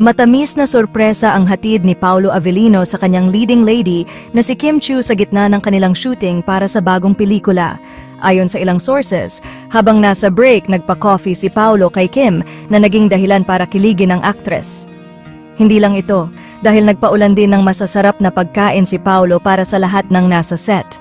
Matamis na sorpresa ang hatid ni Paolo Avellino sa kanyang leading lady na si Kim Chiu sa gitna ng kanilang shooting para sa bagong pelikula. Ayon sa ilang sources, habang nasa break nagpa-coffee si Paolo kay Kim na naging dahilan para kiligin ang actress. Hindi lang ito, dahil nagpaulan din ng masasarap na pagkain si Paolo para sa lahat ng nasa set.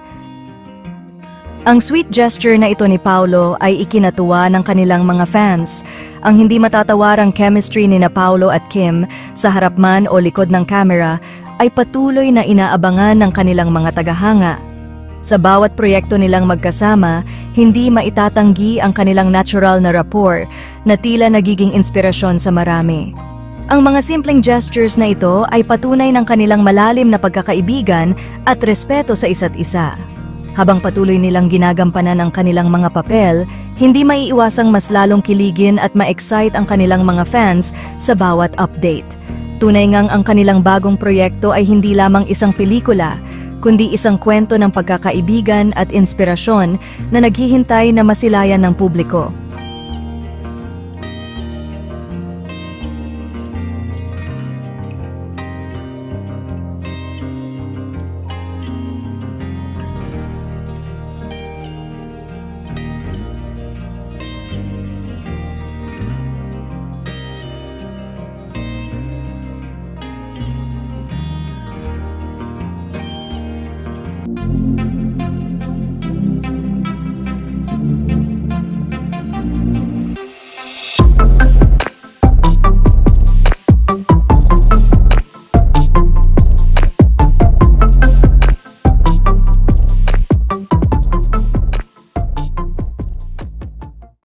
Ang sweet gesture na ito ni Paolo ay ikinatuwa ng kanilang mga fans. Ang hindi matatawarang chemistry ni Paolo at Kim sa harap man o likod ng camera ay patuloy na inaabangan ng kanilang mga tagahanga. Sa bawat proyekto nilang magkasama, hindi maitatanggi ang kanilang natural na rapport na tila nagiging inspirasyon sa marami. Ang mga simpleng gestures na ito ay patunay ng kanilang malalim na pagkakaibigan at respeto sa isa't isa. Habang patuloy nilang ginagampanan ang kanilang mga papel, hindi maiiwasang mas lalong kiligin at ma-excite ang kanilang mga fans sa bawat update. Tunay ngang ang kanilang bagong proyekto ay hindi lamang isang pelikula, kundi isang kwento ng pagkakaibigan at inspirasyon na naghihintay na masilayan ng publiko.